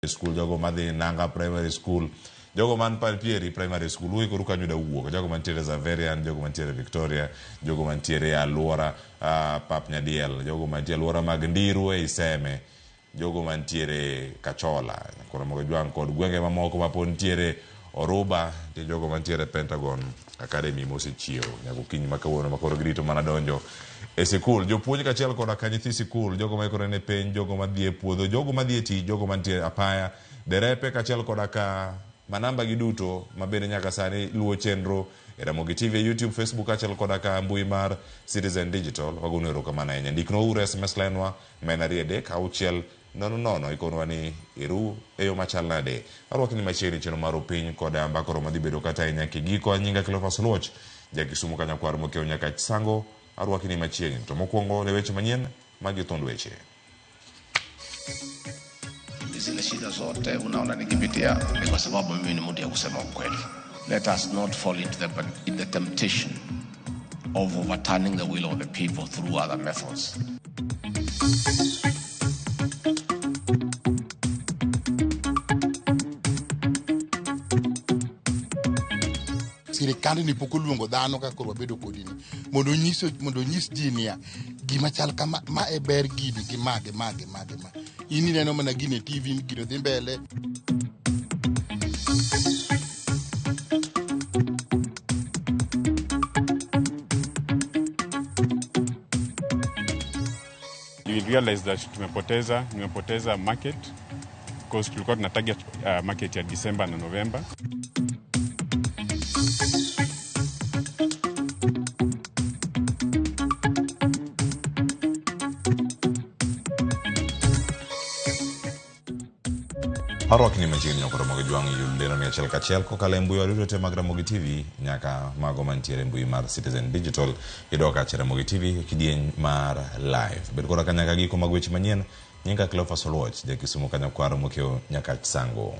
school, jogo madhi Nanga Primary School, jogo man Palpieri Primary School, lui kuruka nyuda uwuok, jogo mantiere Zaverian, jogo mantiere Victoria, jogo mantiere Alwora, Pap Nyadiel, jogo mantiere Alwora mag Ndiru e Iseme, jogo mantiere Kachola, kora mogo juang kod gwenge mamoko mapod ntiere Oruba, ti jogo mantiere Pentagon Academy mose chiew, nyako kiny makawuono makoro grito mana donjo e sikul. Jopuonj kachiel koda ka nyithi sikul, jogo maikore ne penj, jogo madhi e puodho, jogo madhi e tich, jogo mantiere apaya, derepe kachiel koda ka manamba gi duto mabende nyaka sani luwo chenro e Ramogi TV, YouTube, Facebook kachiel koda ka mbui mar Citizen Digital. Wagono erokamano ahinya. Ndikno uru SMS line wa -3 6 nono ikonwa ni iru eyo machal nade. Arwaki ni machiegni cheno mar piny koda mbakoro madhi bedo kata e nyaka giko. Nyinga Cleophas Oluoch, Jakisumu Kanyakwar mokeo nyaka Chisango. Arwaki ni machiegni to mokwongo ne weche manyien magi thond weche. Zile shida zote unaona nikipitia ni kwa sababu mimi ni mtu ya kusema ukweli. Let us not fall in the temptation of overturning the will of the people through other methods. Sirikali ni pokoluongo dhano ka koro wabedo kodini mondo nyis ji niya gima chal kama ma e ber gini gi mage ini neno mana gine TV gino dhi mbele. We realized that nimepoteza market because tulikuwa tuna target market ya December na November. Arwaki ni machiegni nyokoro Ramogi juang yudeno ni achiel kachiel kokalo e mbui waduto te mag Ramogi TV nyaka mago mantiere mbui mar Citizen Digital. Idok ache Ramogi TV kidieny mar live. Bed koda ka nyaka giko mag weche manyien. Nyinga Cleophas Oluoch, Jakisumu Kanyakwar mokeo nyaka Chisango.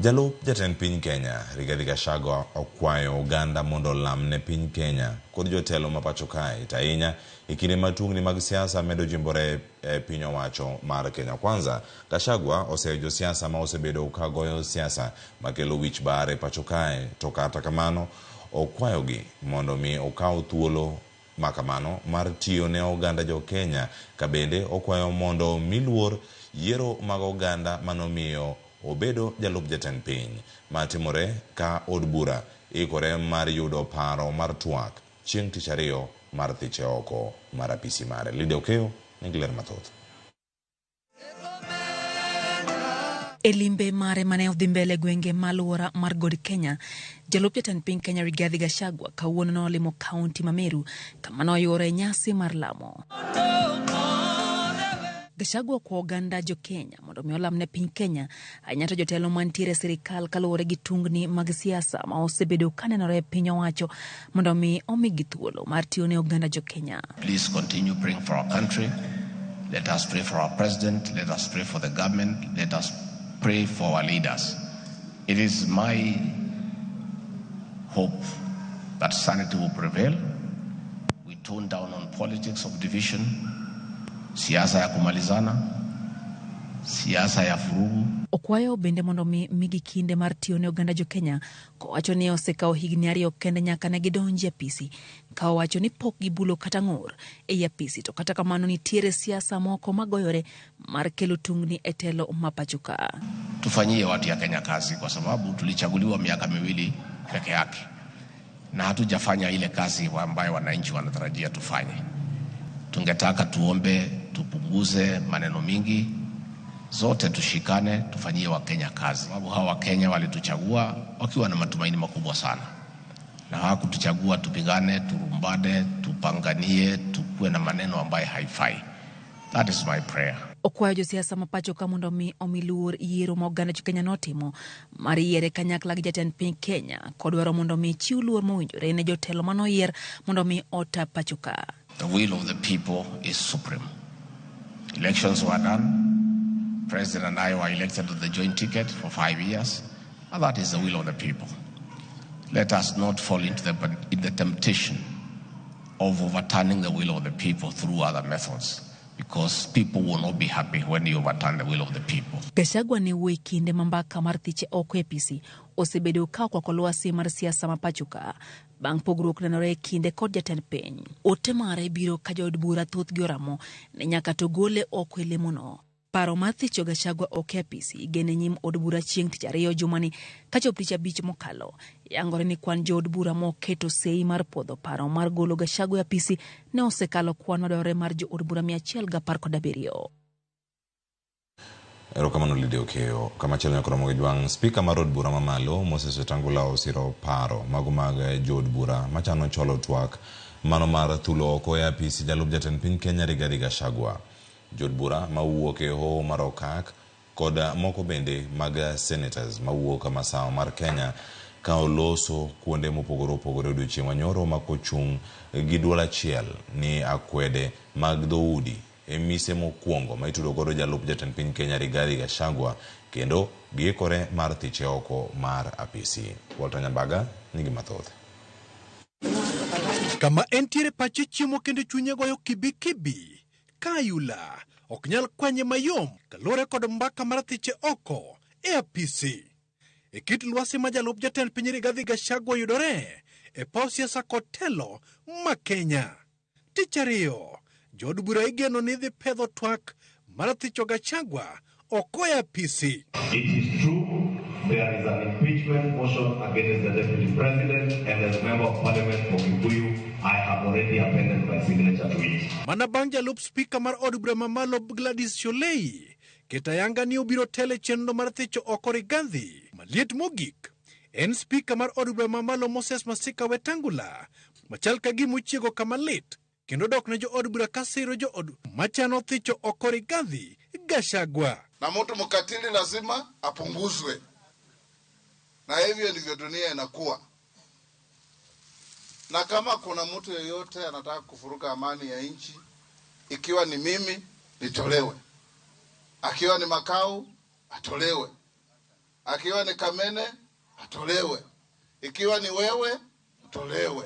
Jalup jatend piny Kenya Rigathi Gachagua okwayo oganda mondo lamne piny Kenya kod jotelo mapacho kae ahinya e kinde matungni mag siasa medo jimbore e piny owacho mar Kenya Kwanza. Gachagua oseyo siasa ma osebedo ka goyo siasa makelo wich bar e pacho kae, to kata kamano okwayogi mondo mi okaw thuolo makamano mar tiyo ne oganda jo Kenya, ka bende okwayo mondo miluor yiero mag oganda manomiyo obedo jalup jatend piny matimore ka od bura ikore mar yudo paro mar twak chieng' tich ariyo mar thiche oko mar apisi mare. Lydia Okeo nigi ler mathoth. Elimbe mare mane odhi mbele gwenge malwora mar God Kenya, jalup jatend piny Kenya Rigathi Gachagua kawuono nolimo kaunti ma Meru kama noyore nyasi mar lamo. Gachagua kwa oganda jo Kenya mondo mi olamne piny Kenya anyato jotelo mantiere sirikal kaluwore gi tungni mag siasa ma osebedo kanenore e piny owacho mondo mi omigi thuolo mar tiyo ne oganda jo Kenya. Please continue praying for our country. Let us pray for our president. Let us pray for the government. Let us pray for our leaders. It is my hope that sanity will prevail. We tone down on politics of division, siasa ya kumalizana, siasa ya furugu. Okwayo bende mondo migi kinde mar tiyo ne oganda jo Kenya, ko wacho ni osekao higni ariyo kende nyaka ne gidonji apisi, ka wacho ni pok gibulo kata ng'ur e apisi, to kata kamano nitiere siasa moko magoyore mar kelo tungni e telo mapachuka. Tufanyie watu ya Kenya kazi kwa sababu tulichaguliwa miaka 2 peke yake na hatujafanya ile kazi ambayo wananchi wanatarajia tufanye. Tungetaka tuombe tupunguze maneno mingi, zote tushikane, tufanyie Wakenya kazi. Sababu hawa Wakenya walituchagua wakiwa na matumaini makubwa sana, na hawakutuchagua tupigane, turumbane, tupanganie, tukue na maneno ambayo haifai. That is my prayer. Okwayo jo siasa mapacho ka mondo mi omiluor yiero ma oganda jo Kenya notimo mar yiere kanyakla gi jatend piny Kenya kod dwaro mondo mi chiw luor mowinjore ne jotelo manoyier mondo mi ota pachuka. The will of the people is supreme. Elections were done. President and I were elected to the joint ticket for 5 years. And that is the will of the people. Let us not fall in the temptation of overturning the will of the people through other methods. because people will not be happy when you overturn the will of the people. Gachagua ne wuoyi kinde mambaka mar thiche oko e PC osebedo ka kwako lwasi mar siasa ma pachuka bang' pogruok nenore e kinde kod jatend piny. Ote mare biro ka jood bura thoth gi oramo ne nyaka to gole oko e lemono. Paro mar thicho Gachagua oko e PC gene nyim od bura chieng' tich ariyo jumani ka chop tich abich mokalo yangore ni kwan jood bura moketo sei mar puodho paro mar golo Gachagua e PC ne osekalo kwan madwarore mar jood bura 117. Erokamano Lydia Okeyo. Kama chelo nyakoro mogejwang' spika mar od bura mamalo Moses Wetangula osiro paro mago mag jood bura machano cholo twak mano mar thulo oko e apisi jalup jatend piny Kenya Rigathi Gachagua. Jood bura mawuok e hoho mar Okak kod moko bende mag senators mawuok masawa mar Kenya ka oloso kuonde mopogore opogore odiochieng' manyoro makochung' gi duol achiel ni akwede mag dhoudi e mise mokwongo ma itudo godo jalup jatend piny Kenya Rigathi Gachagua kendo giikore mar thiche oko mar apisi. Walter Nyabaga nigi mathoth. Kama entiere pache chiemo kendo chunye goyo kibikibi Kayula ok nyal kwanye mayom kalore kod mbaka mar thiche oko e apisi. E kit lwasi ma jalup jatend piny Rigathi Gachagua yudore e paw siasa kod telo ma Kenya. Tich ariyo, jood bura igeno ni dhi pedho twak mar thicho Gachagua oko e apisi. It is true there is an impeachment motion against the Deputy President and as Member of Parliament for Kikuyu, I have already appended my signature to it. Mana bang jalup spika mar od bura mamalo Gladys Sholei ketayanga ni obiro tele chenro mar thicho oko Rigathi. Maliet mogik en spika mar od bura mamalo Moses Masika Wetangula machal ka gimuchiego kama lit kendo dok ne jo od bura kasiro jo od machano thicho oko Rigathi Gachagua. Na mtu mkatili lazima apunguzwe. Na hivyo ndivyo dunia inakuwa. Na kama kuna mtu yeyote anataka kufuruka amani ya nchi, ikiwa ni mimi, nitolewe. Akiwa ni Makau, atolewe. Akiwa ni Kamene, atolewe. Ikiwa ni wewe, atolewe.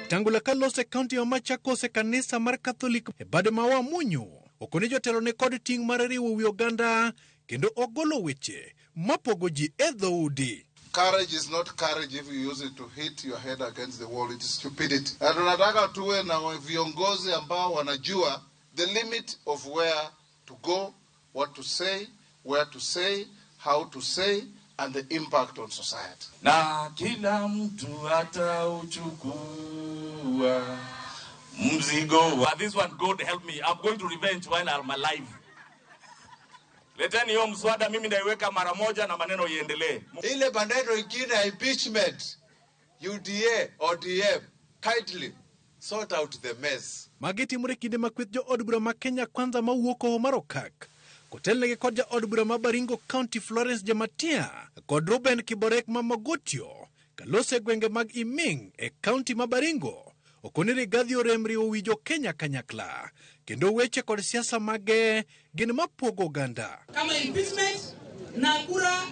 Tangula kalose kaunti ya Machakos e kanisa mar Catholic e bade mawa munyo. Okone jotelo ne kod ting' mar riwo wi oganda kendo ogolo weche mapogo ji e dhoudi. Courage is not courage if you use it to hit your head against the wall. It is stupidity. Na tunataka tuwe na viongozi ambao wanajua the limit of where to go, what to say, where to say, how to say, and the impact on society. Na kila mtu atauchukua mzigo. This one, God help me. I'm going to revenge while I'm alive. Leteni hiyo mswada mimi naiweka mara moja na maneno iendelee. Ile bandero ingine impeachment, UDA, ODM, kindly sort out the mess. Mageti murekinde makwith jo od bura ma Kenya kwanza mawuok hoho mar Okak. Kotelnegi kod ja od bura ma Baringo County Florence Jamatia kod Ruben Kiborek ma Mogotio kalose gwenge mag Iming e county ma Baringo. Okoni Rigathi oremri owijo Kenya kanyakla kendo weche kod siasa mage gin mapogo oganda. Kama impeachment na kura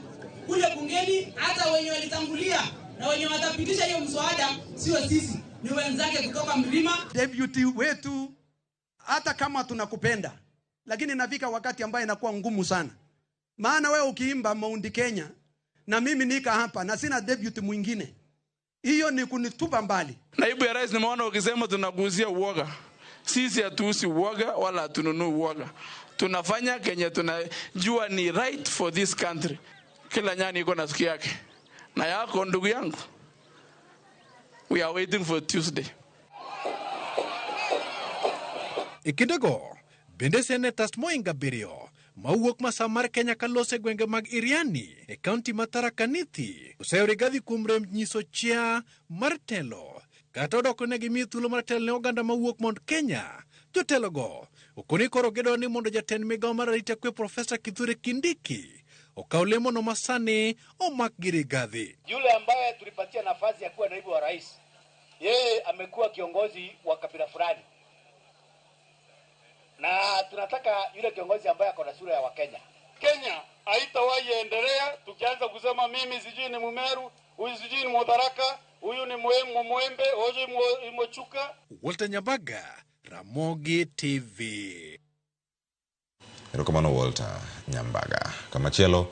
kule bungeni, hata wenye walitangulia na wenye watapitisha hiyo mswada sio sisi, ni wenzake kutoka mlima. Deputy wetu, hata kama tunakupenda, lakini nafika wakati ambaye inakuwa ngumu sana. Maana wewe ukiimba Mount Kenya na mimi nika hapa na sina deputy mwingine, hiyo ni kunitupa mbali. Naibu ya rais nimeona ukisema tunaguzia uoga. Sisi hatuusi uoga wala hatununui uoga. Tunafanya Kenya tunajua ni right for this country. Kila nyani iko na siku yake. Na yako ndugu yangu. We are waiting for Tuesday. Ikindego, bende Senators Moinga Birio mawuok masamar Kenya kalose gwenge mag Iriani e county Tharaka Nithi oseo Rigathi kuom rem nyiso chia mar telo kata odoko ne gimi thuolo mar telo ne oganda mawuok mond Kenya. Jotelo go okoni koro gedo ni mondo jatend migawo mar arita kwe Profesa Kithure Kindiki okaw lemono masani omak gi Rigathi. Yule ambaye tulipatia nafasi ya kuwa naibu wa rais, yeye amekuwa kiongozi wa kabila fulani, na tunataka yule kiongozi ambaye ako na sura ya Wakenya. Kenya haitawahi endelea tukianza kusema mimi sijui ni Mumeru, huyu sijui ni Mutharaka, huyu ni Mwembe, huyu ni Mochuka. Walter Nyabaga, Ramogi TV. Erokamano Walter Nyambaga. Kamachielo,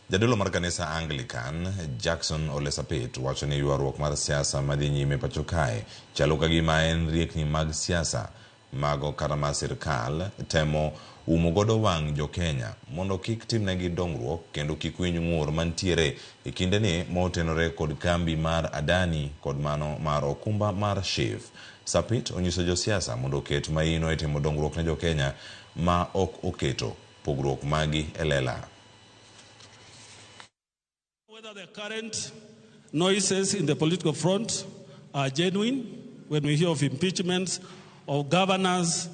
jadolo mar kanisa Anglican Jackson Ole Sapit wacho ni ywaruok mar siasa madhi nyime pacho kae chalo ka gima en riekni mag siasa mago kata mar sirkal temo umo godo wang' jo Kenya mondo kik timnegi dongruok kendo kik winy ng'ur mantiere e kindeni motenore kod kambi mar Adani kod mano mar okumba mar Shif. Sapit onyiso jo siasa mondo oket maino e timo dongruok ne jo Kenya ma ok oketo pogruok magi e lela. Whether the current noises in the political front are genuine, when we hear of impeachments of governors,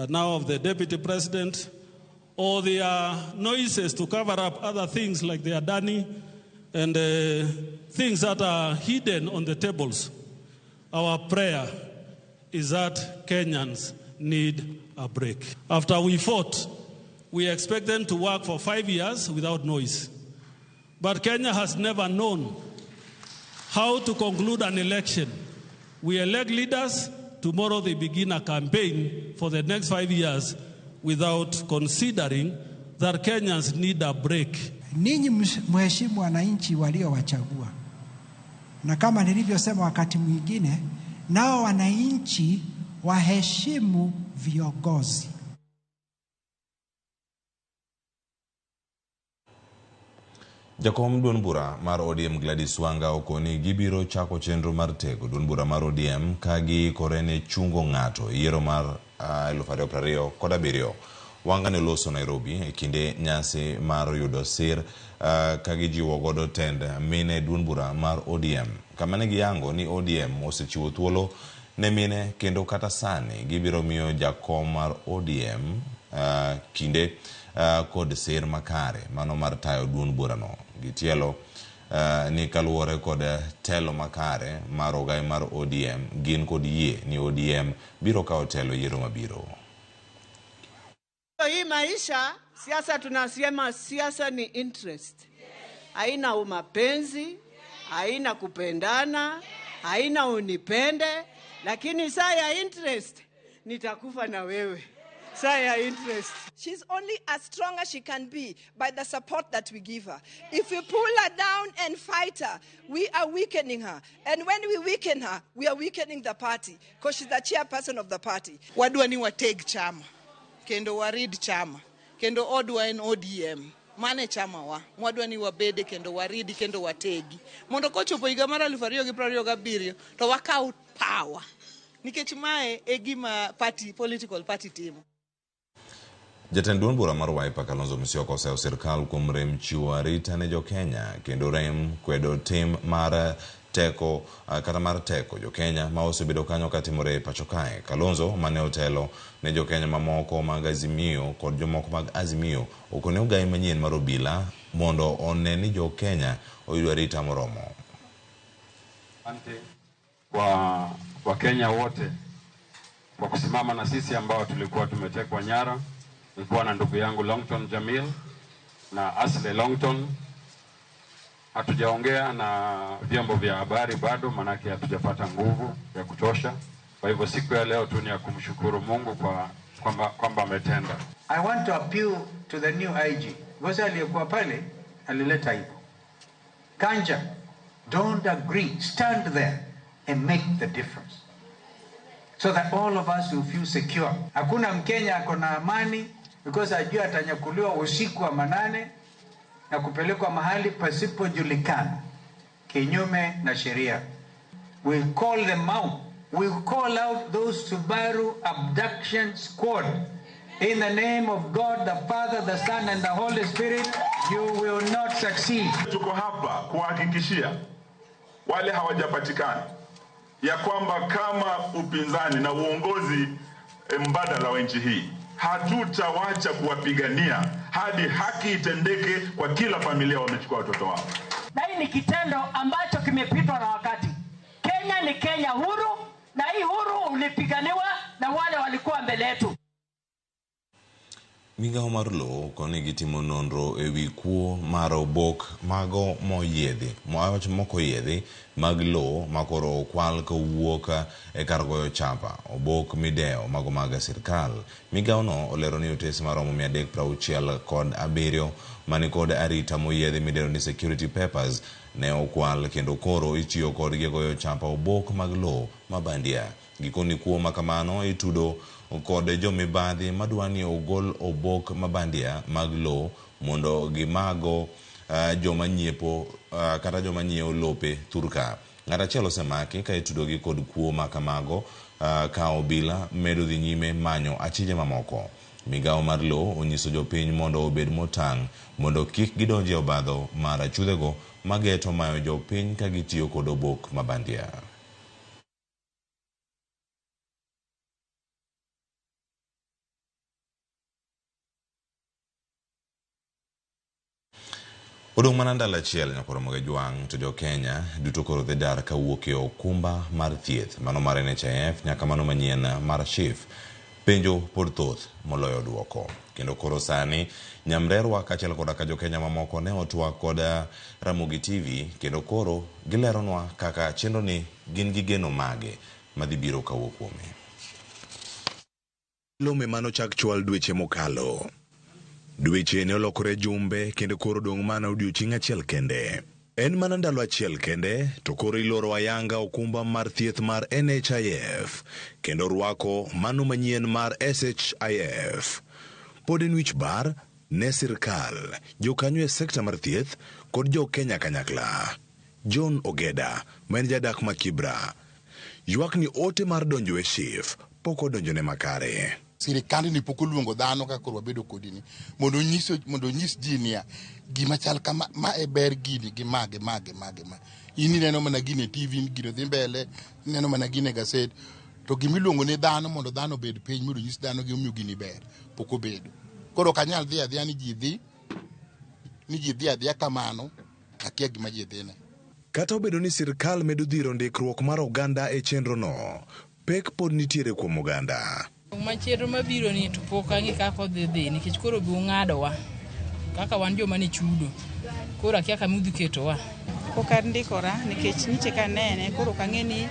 now of the deputy president, or there are noises to cover up other things like the Adani and things that are hidden on the tables, our prayer is that Kenyans need a break. After we fought, we expect them to work for 5 years without noise. But Kenya has never known how to conclude an election. We elect leaders, tomorrow they begin a campaign for the next 5 years without considering that Kenyans need a break. Ninyi mheshimu wananchi waliowachagua. Na kama nilivyosema wakati mwingine, nao wananchi waheshimu viongozi. Jakom duon bura mar ODM Gladys Wanga okoni gibiro chako chenro mar tego duon bura mar ODM kagi korene chungo ng'ato yiero mar 2027. Wanga ne loso Nairobi e kinde nyasi mar yudo sir kagi jiwo godo tend mine duon bura mar ODM. Kamane giyango ni ODM osechiwo thuolo ne mine kendo kata sani gibiro miyo jakom mar ODM kinde kod sir makare mano mar tayo duon bura no. Gitielo ni kaluwore kod telo makare mar ogai mar ODM gin kod yie ni ODM biro kawo telo yiero mabiro. Hii maisha siasa tunasema siasa ni interest. Haina umapenzi, haina kupendana, haina unipende, lakini saa ya interest nitakufa na wewe. Saa ya interest. She's only as strong as she can be by the support that we give her. If we pull her down and fight her, we are weakening her. And when we weaken her, we are weakening the party because she's the chairperson of the party. Wadwa ni wateg chama, kendo warid chama, kendo odwa en ODM. Mane chama wa, mwadwa ni wabede kendo waridi kendo wategi. Mondo kochopo higa mar 2027 to wakaw power. Nikech mae e gima political party timo. Jatend duon bura mar Wiper Kalonzo Musyoka oseo sirkal kuom rem chiwo arita ne jo Kenya kendo rem kwedo tim mar teko kata mar teko jo Kenya ma osebedo kanyo katimore pacho kae. Kalonzo mane otelo ne jo Kenya mamoko mag Azimio kod jomoko mag Azimio okone ogai manyien mar obila mondo one ni jo Kenya oyudo arita moromo. Asante kwa Kenya wote kwa kusimama na sisi ambao tulikuwa tumetekwa nyara. Nilikuwa na ndugu yangu Longton Jamil na Asle Longton. Hatujaongea na vyombo vya habari bado, manake hatujapata nguvu ya kutosha. Kwa hivyo siku ya leo tu ni ya kumshukuru Mungu kwamba ametenda. I want to appeal to the new IG. Ngoja aliyekuwa pale alileta hivyo. Kanja, don't agree, stand there and make the difference, so that all of us will feel secure. Hakuna Mkenya akona amani because ajua atanyakuliwa usiku wa manane na kupelekwa mahali pasipojulikana kinyume na sheria. We'll call them out. We'll call out those Subaru abduction squad. In the name of God, the Father, the Son, and the Holy Spirit, you will not succeed. Tuko hapa kuhakikishia wale hawajapatikana ya kwamba kama upinzani na uongozi mbadala wa nchi hii hatutawacha kuwapigania hadi haki itendeke kwa kila familia wamechukua watoto wao. Na hii ni kitendo ambacho kimepitwa na wakati. Kenya ni Kenya huru, na hii huru ulipiganiwa na wale walikuwa mbele yetu. Migao mar Law koni gitimo nonro ewi kuo mar obok mago moko yedhi mag lowo makoro okwal kowuok e kar goyo chapa obok mideo mago mag sirkal. Migao no olero ni otes maromo 367 mani kod arita moyedhi mideo ni security papers ne okwal kendo koro itiyo kodgi goyo chapa obok mag lowo mabandia. Gikoni kuo makamano itudo kod jomibadhi madwani ogol obok mabandia mag lowo mondo gimago joma nyiepo kata joma nyiewo lope thurka. Ng'ata chielo osemaki ka itudogi kod kuo makamago ka obila medo dhi nyime manyo achije mamoko. Migao mar Law onyiso jopiny mondo obed motang' mondo kik gidonje obadho mar achudhego mageto mayo jopiny ka gitiyo kod obok mabandia. Odong' mana ndalo achiel nyakoro Mogejwang' to jo Kenya duto koro dhi dar kawuok e okumba mar thieth mano mar NHIF nyaka mano manyien mar SHIF. Penjo pod thoth moloyo duoko. Kendo koro sani nyamrerwa kachiel koda ka jo Kenya mamoko ne otwak kod Ramogi TV kendo koro gileronwa kaka chenro ni gin gi geno mage madhi biro kawuok kuome. Lome mano chak chwal dweche mokalo. Dweche ne olokore jumbe kendo koro dong' mana odiochieng' achiel kende. En mana ndalo achiel kende to koro iloro ayanga okumba mar thieth mar NHIF kendo rwako mano manyien mar SHIF. Pod en wich bar ne sirkal, jokanyo e sekta mar thieth kod jo Kenya kanyakla. John Ogeda, maen jadak ma Kibra, ywak ni ote mar donjo e SHIF pok odonjone makare. Sirikal ni pok oluongo dhano ka koro wabedo kodini mondo nyis ji niya gima chal kama ma e ber gini gi mage. Ini neno mana gine TV gino dhi mbele, neno mana gine gaset to gimiluongo ne dhano mondo dhano bed piny mondo nyis dhano gimomiyo gini ber pok obedo. Koro kanyal dhi adhiya ni ji dhi adhiya kamano akia gima ji dhine. Kata obedo ni sirkal medo dhiro ndikruok mar oganda e chenro no, pek pod nitiere kuom oganda. Machiero mabiro ni to pok ang'e kaka odhi nikech koro bi ung'adowa kaka wan joma ni chudo koro akia kama udhi ketowa. Pok andikora nikech niche ka nene koro kang'e ni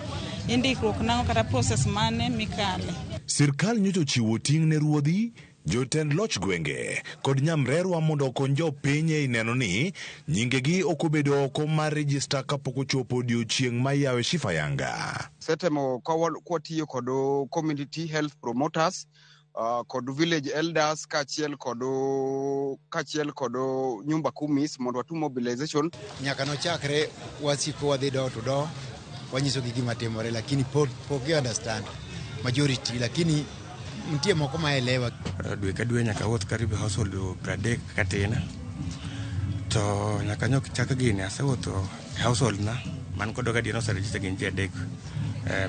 indikruok nang'o kata process mane mikale. Sirkal nyocha chiwo ting' ne ruodhi, jotend loch gwenge kod nyamrerwa mondo okony jopiny e neno ni nyingegi ok obedo oko mar rejista kapok ochopo odiochieng' ma iyawe SHIF ayanga. Setemo kwatiyo kod community health promoters kod village elders kachiel kod nyumba kumis mondo watum mobilization. Nyaka nochakre wasiko wadhi do to do wanyiso gi gima timore lakini pok understand majority lakini mtie moko maelewa. Dwe ka dwe nyaka wuoth karibu household 30 katina to nyaka nyok chaka gini asewuotho household na man kod gadieno oseregister gin ji 3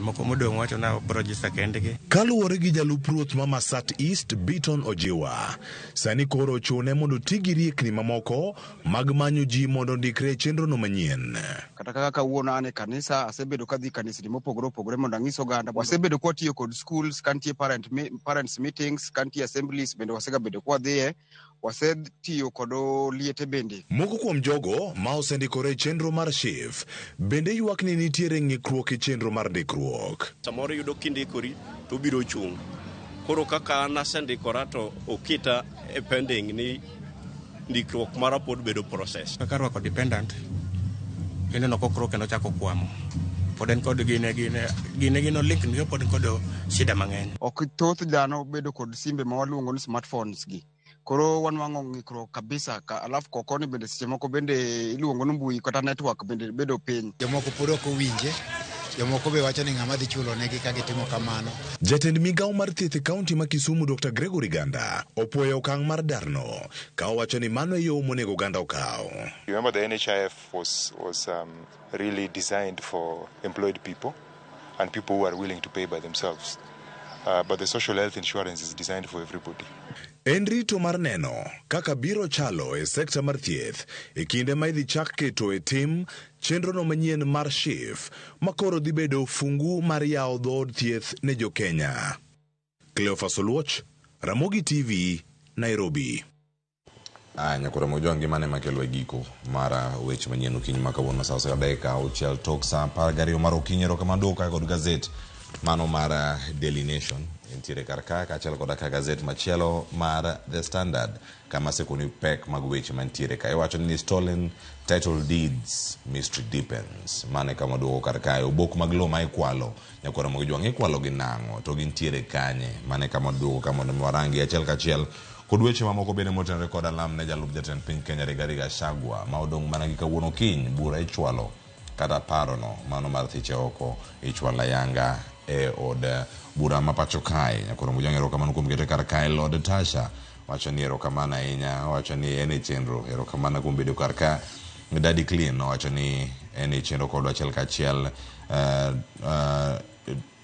moko modong' wacho na register kendgi. Kaluwore gi jalup ruoth ma Masat East Biton Ojiwa, sani koro chune mondo tigi riekni mamoko mag manyo ji mondo ndikre chenro no manyien. Kata kaka kawuono an e kanisa asebedo kadhi kanisni mopogore opogore mondo ang'is oganda. Wasebedo kwatiyo kod schools, kantie parents meetings, kantie assemblies bende wasebedo kwadhiye. Wasetiyo kod liete bende. Moko kuom jogo ma osendikore chenro mar SHIF bende ywak ni nitiere ng'ikruok e chenro mar ndikruok. Samoro yudo kindikori to biro chung'. Koro kaka an asendikora to okita e pending ni ndikruok mara pod bedo process. Kaka rwako dependent ineno kokro kendo chako kwamo. Pod en kod gine link ni pod en kod shida mang'eny. Ok thoth dhano bedo kod simbe ma waluongo ni smartphones gi. Koro wanwang'o ng'ikruok kabisa alafu kokoni bende seche moko bende iluongo ni mbui kata network bende bedo piny. Jomoko pod ok owinje, jomoko be wacho ni ng'ama dhi chulo negi ka gitimo kamano. Jatend migao mar thieth e kaunti ma Kisumu Dr. Gregory Ganda opuoyo okang' mar darno ka owacho ni mano e yo monego oganda okaw. Remember the NHIF was really designed for employed people and people who are willing to pay by themselves. But the social health insurance is designed for everybody. En rito mar neno kaka biro chalo e sekta mar thieth e kinde ma idhi chak keto e tim chenro no manyien mar SHIF makoro dhi bedo fungu mar yawo dhood thieth ne jo Kenya. Cleophas Oluoch, Ramogi TV, Nairobi. Nyakura Mojwangi mane makelo giko mara weche manyien okinyi makawuono saa 9:06 tok saa 12 mar okinyi rokamando kod gazet mano mar Daily Nation entiere karka kaachiel kod gazet machielo mar The Standard kama sekoni pek mag weche mantiere ka iwacho ni stolen title deeds mystery deepens mane kama duogo karka obok mag lo ma ikwalo Nyakura Mojwangi ikwalo gi nango to gintiere kanye mane kama duogo kama warangi achiel kachiel kod weche mamoko bende motenore kod alam ne jalup jatend piny Kenya Rigathi Gachagua ma odong' mana gi kawuono kiny bura ichwalo kata parono mano mar thiche oko ichwala yanga od bura mapacho kae Nyakura Mojwangi erokamano kuom kete kar kae Lord Tasha wacho ni erokamano ahinya wacho ni en e chenro erokamano kuom bedo kar ka Daddy Clean wacho ni en e chenro kod achiel kachiel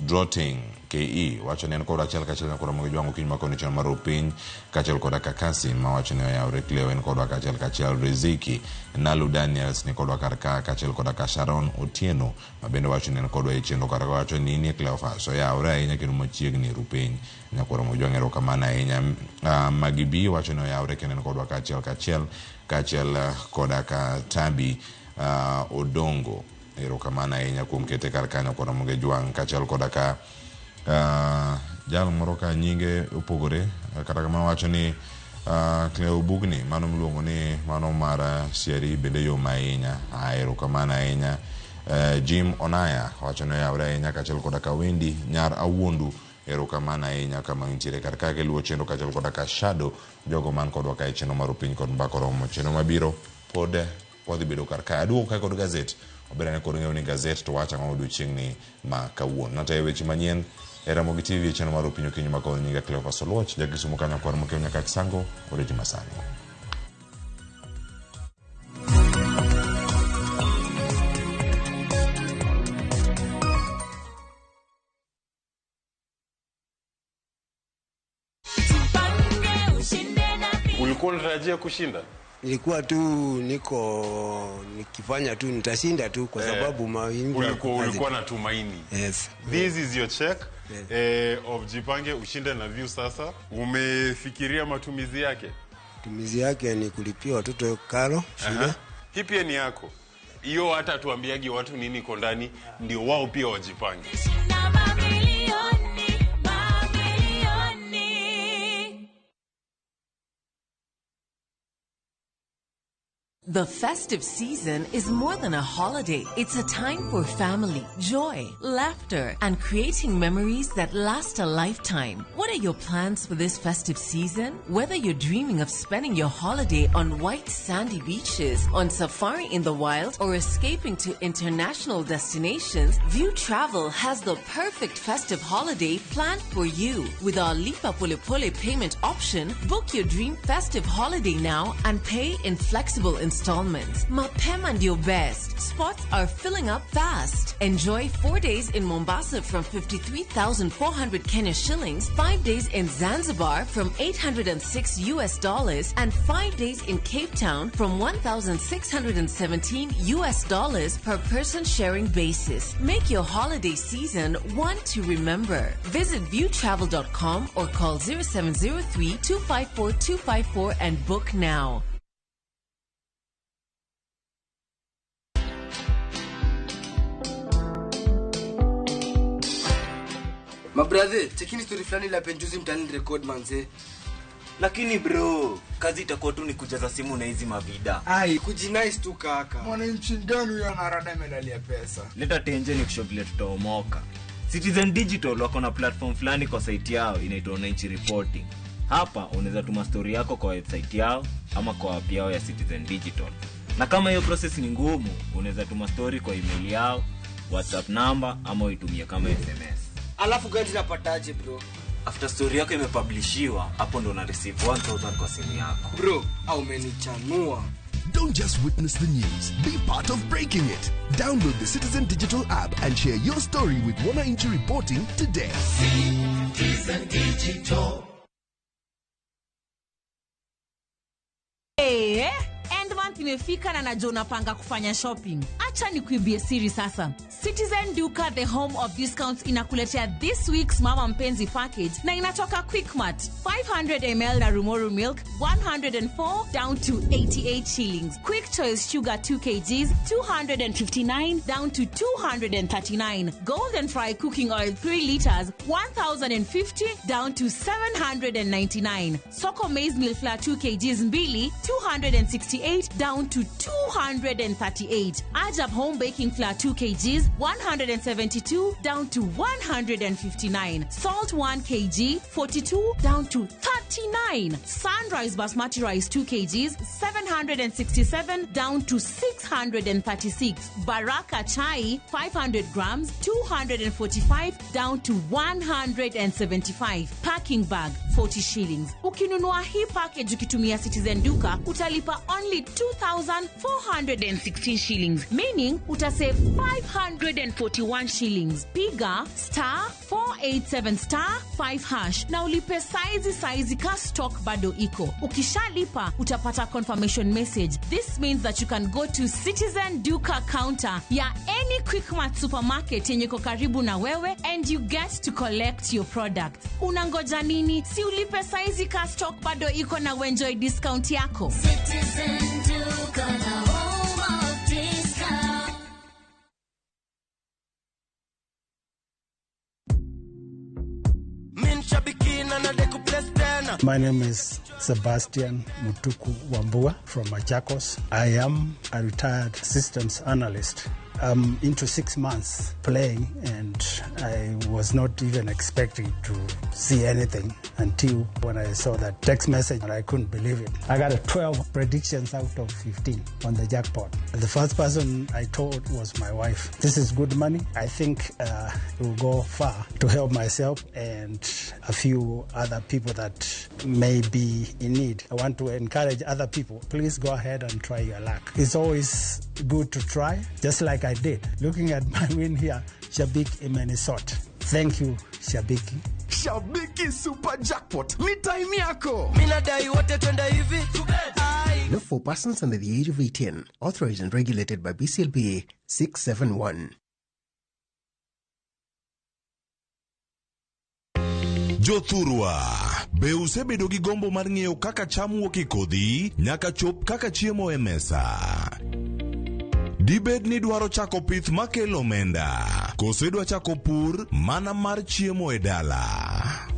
Drotting KE wacho ni en kod achiel kachiel Nyakura Mojwangi kiny makoni chenro mar piny kachiel kod Kakasin ma wacho ni oyawre Cleo en kod achiel kachiel Riziki Nalu Daniels ni kod kar ka kachiel kod Sharon Otieno ma bende wacho ni en kod e chenro kar wacho ni ni Cleophas oyawre ahinya kendo machiegni rupiny Nyakura Mojwangi erokamano ahinya Magibi wacho ni oyawre kendo en kod kachiel kod Tabi Odongo erokamano ahinya kuom kete kar kanyo Nyakura Mojwangi kachiel kod jal moro ka nyinge opogore kata kama wacho ni Cleo Bugni mano miluongo ni mano mar Sieri bende yo ahinya erokamano ahinya Jim Onaya wacho ni oyawre ahinya kachiel kod Wendy nyar Awuondu erokamano ahinya kama intiere kar ka luwo chenro kachiel kod Shadow jogo man kod waka chenro mar piny kod mbako romo chenro mabiro pod odhi bedo kar ka aduogo ka kod gazet obera kod ng'eyo ni gazet to wacha ng'o odiochieng' ni ma kawuono nata e weche manyien e Ramogi TV chenro mar piny okinyi makawuono nyinga Cleophas Oluoch jakisumo kanyo kwar mokeo nyaka kisango oreji masani Ulikuwa unatarajia kushinda? Nilikuwa tu nikifanya tu nitashinda tu kwa sababu mawingu ulikuwa na tumaini. Yes. This is your check of Jipange ushinde na View sasa. Umefikiria matumizi yake? Matumizi yake ni kulipia watoto karo shule. Hii pia ni yako. Hiyo hata tuambiagi watu nini iko ndani ndio wao pia wajipange. The festive season is more than a holiday. It's a time for family, joy, laughter, and creating memories that last a lifetime. What are your plans for this festive season? Whether you're dreaming of spending your holiday on white sandy beaches, on safari in the wild, or escaping to international destinations, View Travel has the perfect festive holiday planned for you. With our Lipa Pole Pole payment option, book your dream festive holiday now and pay in flexible installments. Mapema ndio best. Spots are filling up fast. Enjoy 4 days in Mombasa from 53,400 Kenya shillings, 5 days in Zanzibar from $806 and 5 days in Cape Town from $1,617 per person sharing basis. Make your holiday season one to remember. Visit viewtravel.com or call 0703-254-254 and book now. Mabrother, chekini story fulani la penjuzi mtani record manze. Lakini bro, kazi itakuwa tu ni kujaza simu na hizi mavida. Ai, kujinice tu kaka. Mwananchi gani huyo anarada medali ya pesa? Leta tenje ni kushovilia tutaomoka. Citizen Digital wako na platform fulani kwa site yao inaitwa Wananchi Reporting. Hapa unaweza tuma story yako kwa website yao ama kwa app yao ya Citizen Digital. Na kama hiyo process ni ngumu, unaweza tuma story kwa email yao, WhatsApp number ama uitumie kama SMS. Alafu gani napataje bro? After story yako imepublishiwa, hapo ndo una receive 1000 kwa simu yako. Bro, au umenichanua. Don't just witness the news, be part of breaking it. Download the Citizen Digital app and share your story with Wananchi Reporting today. Citizen Digital. And one imefika na najua unapanga kufanya shopping. Acha nikuibie siri sasa. Citizen Duka, the home of discounts, inakuletea this week's Mama Mpenzi package na inatoka Quickmart. 500 ml na Rumoru milk 104 down to 88 shillings. Quick Choice sugar 2 kgs 259 down to 239. Golden Fry cooking oil 3 liters 1050 down to 799. Soko maize meal flour 2 kgs mbili 268 down to 238. Ajab home baking flour 2 kgs 172 down to 159. Salt 1 kg 42 down to 39. Sunrise basmati rice 2 kgs 767 down to 636. Baraka chai 500 grams 245 down to 175. Packing bag 40 shillings. Ukinunua hii package ukitumia Citizen Duka utalipa only 2,416 shillings, meaning utasave 541 shillings. Piga *487*5# na ulipe saizi ka stock bado iko. Ukishalipa utapata confirmation message. This means that you can go to Citizen Duka counter ya any Quickmart supermarket yenye iko karibu na wewe and you get to collect your products. Unangoja nini? Si ulipe saizi ka stock bado iko na enjoy discount yako. Citizen Duka, the home of discount. My name is Sebastian Mutuku Wambua from Machakos. I am a retired systems analyst. I'm into 6 months playing and I was not even expecting to see anything until when I saw that text message and I couldn't believe it. I got 12 predictions out of 15 on the jackpot. The first person I told was my wife. This is good money. I think it will go far to help myself and a few other people that may be in need. I want to encourage other people. Please go ahead and try your luck. It's always good to try, just like I did. Looking at my win here, Shabiki Minnesota. Thank you, Shabiki. Shabiki Super Jackpot. Ni time yako. Minadai wote twenda hivi. Not for persons under the age of 18. Authorized and regulated by BCLPA 671. Jothurwa, be usebedo gi gombo mar ng'eyo kaka cham wuok e kodhi nyaka chop kaka chiemo e mesa. Dibed ni dwaro chako pith makelo omenda, kose dwa chako pur mana mar chiemo e dala.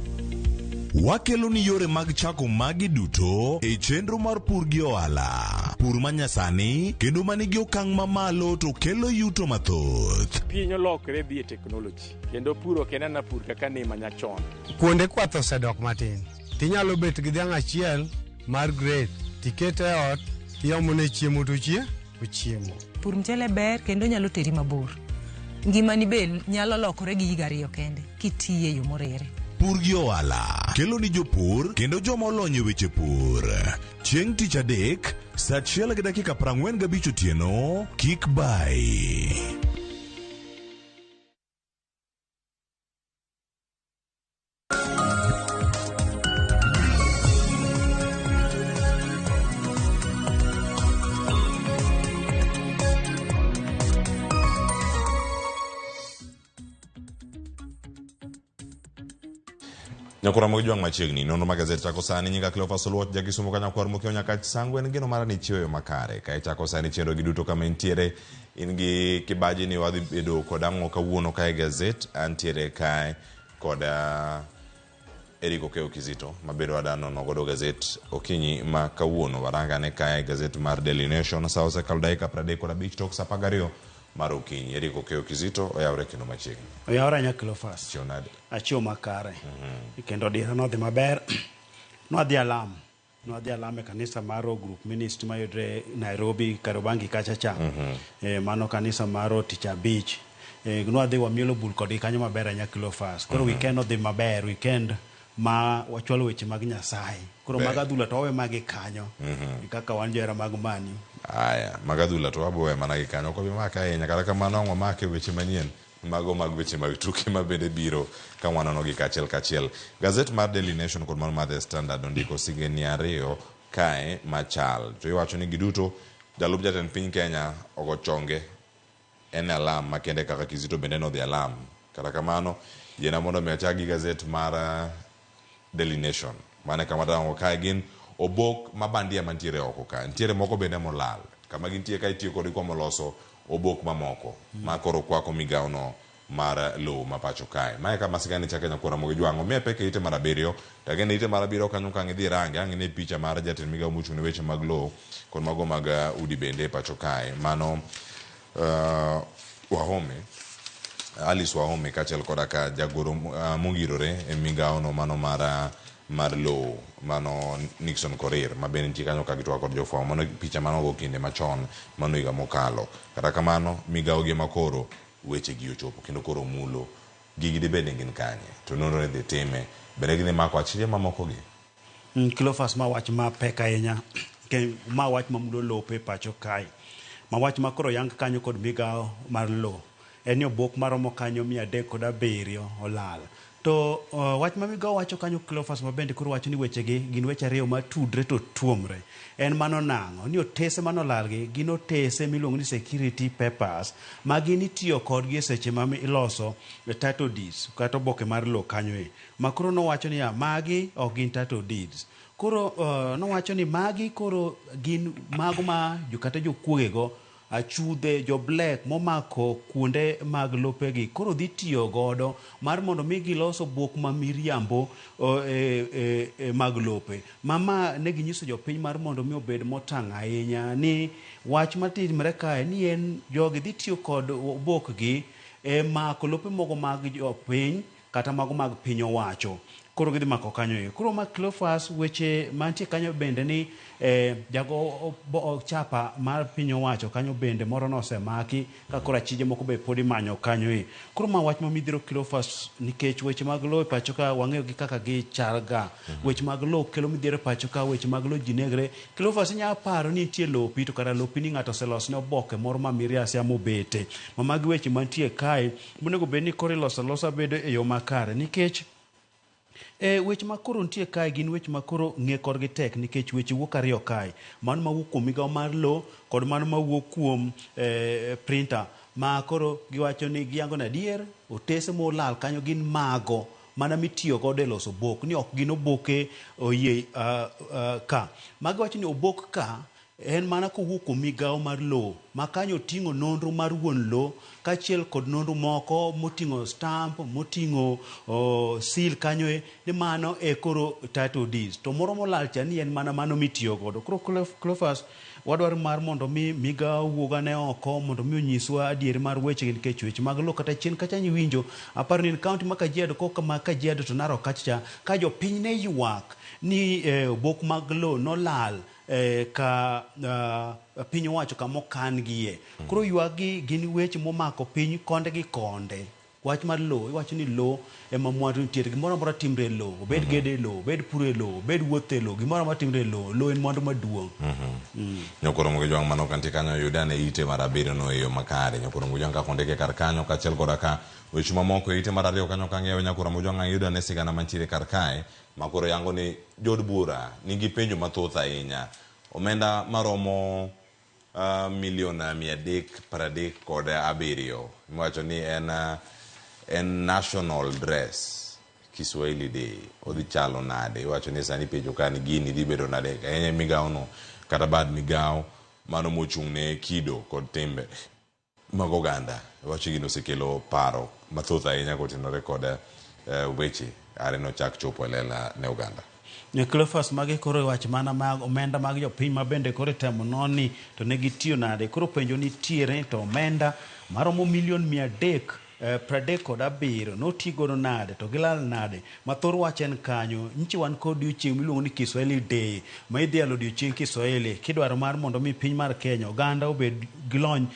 Wakelo ni yore mag chako magi duto e chenro mar pur gi ohala. Pur manyasani kendo manigi okang' mamalo to kelo yuto mathoth. Piny olokre dhi e technology kendo puro kenana pur kaka ne manyachon. Kuonde kwath osedok matin. Tinyalo bet gi dhiang' achiel mar grade tikete ot tiomone chiemo to chiemo. Pur mchele ber kendo nyalo teri mabor. Ngimani be nyalo lokore gi higa 2 kende kitiye yo morere. Pur gi ohala kelo ni jopur kendo joma olony e weche pur. Chieng' tich adek, saa 1:45 otieno, kik bai. Nyakura mogijwang' machiegni nono magazeti chako sani nyinga Cleophas Oluoch jakisumo kanyakwar mokio nyaka sangu en geno mara ni chiwo makare ka chako sani chenro gi duto kama intiere in gi kibaji ni wadhi bedo kod ang'o kawuono kae gazet antiere kae kod Eric Okeo Kizito mabedo adano nogodo gazet okinyi ma kawuono waranga ne kae gazet mar Daily Nation sa osekalo dakika 35 tok sa 12 mar okinyi. Eric Okeo Kizito oyawre kendo machiegni. Oyawre nya Cleophas. Chionade. Achio makare. Kendo dira no dhi maber. No dhi alam e kanisa maro group ministry mayudre Nairobi Karobangi kachacha. Mano kanisa maro Ticha Beach. No dhi wamielo bul kod kanyo maber nya Cleophas. Koro weekend no dhi maber, weekend ma wachwalo weche mag Nyasaye. Koro magadhula to we magi kanyo. Kaka wan johera mag mani. Aya, magadhula to waboe mana gi kanyo ko bi maka e nyaka kama nong'o make weche manien. Mago mag weche mag tuke mabende biro ka wanano gi kachiel. Gazet mar Daily Nation kod mar The Standard ondiko sigeni 2 kae machal. To iwacho ni giduto jalup jatend piny Kenya ogo chonge en alam makende kaka Kizito bende no dhi alam. Kata kamano yena mondo mi achagi gazet mar Daily Nation mane kama tango kae gin obok mabandia mantiere oko ka ntiere moko bende molal kama gintie ka itiyo kod kwa moloso obok mamoko makoro kwako migao no mar lo mapacho kae mae kama sigani cha Kenya kura mogi jwango me peke ite mar abiriyo tagene ite mar abiriyo kanyo kangi dhi rangi angine picha mar jatend migao mochung' ne weche mag lo kod mago mag udi bende pacho kae mano Wahome Alice Wahome kachel koda ka jagoro mungirore e migao no mano mar lo mano Nixon Korir mabene nitie kanyo ka gitwa kod jofwambo mano picha mano go kinde machon mano higa mokalo kata kamano migao gi makoro weche gi ochopo kendo koro mulo gigi de bende gin kanye to nono ne dhi time bende gini mako achije mamoko gi Cleophas ma wach ma pek ahinya ma wach ma mulo lope pacho kae ma wach ma koro yang kanyo kod migao mar lo en ni obok maromo kanyo 307 olal to wach ma migao wacho kanyo Cleophas ma bende koro wacho ni weche gi gin weche ariyo ma tudre to tuomre en mano nang'o ni otese manolal gi gin otese miluongo ni security papers ma gin itiyo kodgi e seche ma iloso title deeds kata oboke mar lo kanyo e ma koro nowacho ni magi ok gin title deeds koro nowacho ni magi koro gin mago ma kata jokuogego achudhe jo black momako kuonde mag lopegi koro dhi tiyo godo mar mondo mi giloso bok ma miriambo mag lope mama ne ginyiso jopiny mar mondo mi obed motang' ahinya ni wach matimre kae ni en jogi dhi tiyo kod bok gi mako lope mogo mag jopiny kata mago mag piny owacho koro gidhi mako kanyo koro ma Cleophas weche mantie kanyo bende ni jago chapa mar piny owacho kanyo bende moro nosemaki ka koro achije moko be podi manyo kanyo koro ma wach ma midhiro Cleophas nikech weche mag lo pacho ka wang'eyo gi kaka gi charga weche mag lo kelo midhiero pacho ka weche mag lo jinegre Cleophas nya paro ni nitie lopi to kata lopi ni ng'ato oselosne oboke moro ma miriasia mobete ma magi weche mantie kae monego bed ni koro iloso losa bedo e yo makare nikech weche makoro nitie kae gin weche makoro ng'e korgi tek nikech weche wuok ariyo kae mano mawuok kuom migao mar lo kod mano mawuok kuom printer ma koro giwacho ni giyango na adier otese molal kanyo gin mago mana mitiyo godo e loso bok ni ok gin oboke oyie ka magiwacho ni obok ka en mana kowuok kuom migao mar lo ma kanyo oting'o nonro mar wuon lo kachiel kod nonro moko moting'o stamp moting'o seal kanyo ni mano koro title deeds to moro molal cha ni en mana mano mitiyo godo koro Cleophas wadwaro mar mondo mi migao wuogane oko mondo mi onyiswa adieri mar weche gi nikech weche mag lo kata chien kacha winjo aparo ni en kaunti ma Kajiado koka ma Kajiado to Narok kacha ka jopiny ne ywak ni obok mag lo nolal ka piny owacho kamokan gie koro ywagi gin weche momako piny konde gi konde wach mar lo iwacho ni lo ema mwandu nitiere gimoro amora timre lo obed gede lo obed pure lo obed wuothe lo gimoro amora timre lo en mwandu maduong' nyokoro mogi jwang' mano kantie kanyo yudane ite mar abiriyo no e yo makare nyokoro mogi jwang' ka kondike kar kanyo kachiel koda ka weche mamoko ite mar ariyo kanyo kang'eyo nyakoro mogi jwang' yudane sigana mantiere kar kae makoro yango ni jod bura nigi penjo mathoth ahinya omenda maromo milion 337 iwacho ni en national dress Kiswahili Day odhi chalo nade iwacho ni sani penjo ka ni gini dhi bedo nade ahinya migao no kata bad migao mano mochung' ne kido kod timbe mag oganda iwacho gino osekelo paro mathoth ahinya kotenore kod weche are no chak chopo lela ne oganda Cleophas magi koro wach mana mag omenda mag jopiny ma bende koro temo noni to ne gitiyo nade koro penjo nitiere to omenda maromo milion 337 notigodo nade to gilal nade mathor wach en kanyo nchi wan kod odiochieng' miluongo ni Kiswahili Day ma idhialo odiochieng' Kiswahili kidwaro mar mondo mi piny mar Kenya oganda obed gilony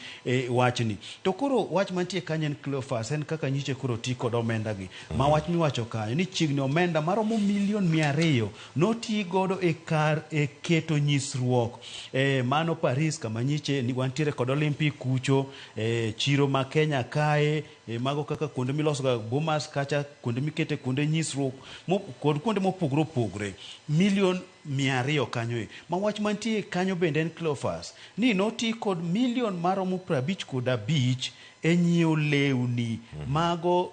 wachni to koro wach mantie kanyo en Cleophas en kaka nyiche koro ti kod omenda gi ma wach miwacho kanyo ni chiegni omenda maromo milion 200 noti godo e keto nyisruok mano Paris kama nyiche ni wantiere kod Olympic kucho chiro ma Kenya kae mago kaka kuonde miloso ga Bomas kacha kuonde mikete kuonde nyisruok kod kuonde mopogre opogre milion 200 kanyo ma wach mantie kanyo bende en Cleophas ni noti kod milion maromo 55 e nyiewo lewni mago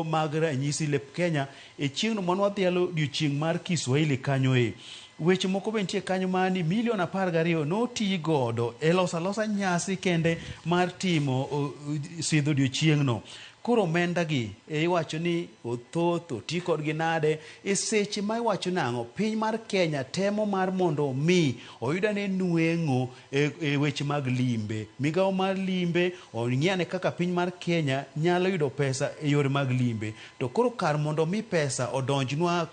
mag ranyisi lep Kenya e chieng'no mano wadhialo odiochieng' mar Kiswahili kanyo weche moko bentie kanyo mani milion 12 noti godo e loso alosa nyasi kende mar timo sidho odiochieng'no. Koro omenda gi iwacho ni othoth oti kodgi nade e seche ma iwacho nang'o piny mar Kenya temo mar mondo mi oyudane nueng'o e weche mag limbe. Migawo mar limbe ong'iane kaka piny mar Kenya nyalo yudo pesa e yore mag limbe. To koro kar mondo mi pesa odonjnwa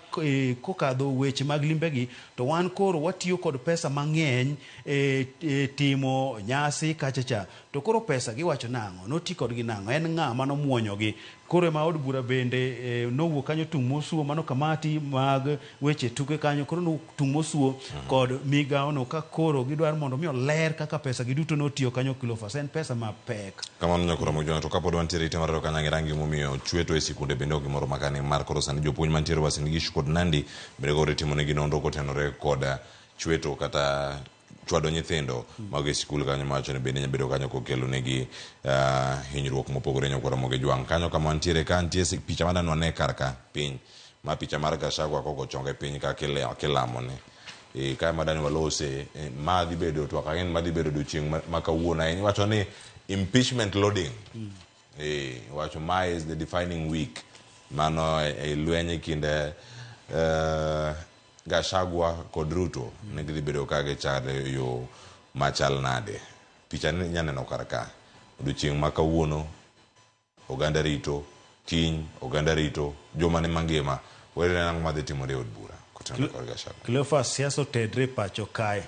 kokadho weche mag limbe gi to wan koro watiyo kod pesa mang'eny e timo nyasi kachacha. To koro pesa giwacho nang'o noti kodgi nang'o en ng'a mano muonyogi. Koro ema od bura bende nowuok kanyo tung' mosuo mano kamati mag weche tuke kanyo koro no tung' mosuo kod migawo no ka koro gidwar mondo mi oler kaka pesa giduto notiyo kanyo Cleophas en pesa mapek. Kamano nyakoro mojona to kapod wantiere ite mar kanyange rangi momiyo chweto e sikunde bende ok gimoro makane mar koro sani jopuonj mantiere Uasin Gishu kod Nandi bende gore timo negi nonro kotenore kod chweto kata chwado nyithindo mag e sikul kanyo macho ne bende nyabedo kanyo kokelo negi hinyruok mopogore nyakoro moge jwang' kanyo kama wantiere ka nitie picha manano ne karka piny ma picha mar Gachagua koko chonge piny ka kilamone ka madani walose ma dhi bedo to akagen ma dhi bedo odiochieng' ma kawuono ahinya wacho ni impeachment loading wacho ma is the defining week mano e lwenye kinde Gachagua kod Ruto ne gidhi bedo kage chade yo machal nade. Picha ni nyaneno karaka odiochieng' ma kawuono oganda rito kiny oganda rito joma ne mangima were nang' madhi timore od bura kotenore kod Gachagua. Cleophas siasa otedre pacho kae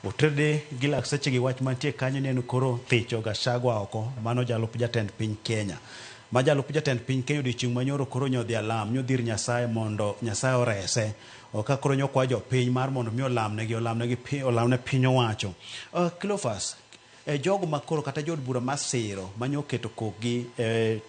otede gi lakseche gi wach mantie kanyo neno koro thicho Gachagua oko mano jalup jatend piny Kenya ma jalup jatend piny Kenya odiochieng' manyoro koro nyodhi alam nyodhir Nyasaye mondo Nyasaye orese oka koro nyokwa jopiny mar mondo mi olamne piny owacho. Cleophas jogo makoro kata jod bura masiro manyoketo kokgi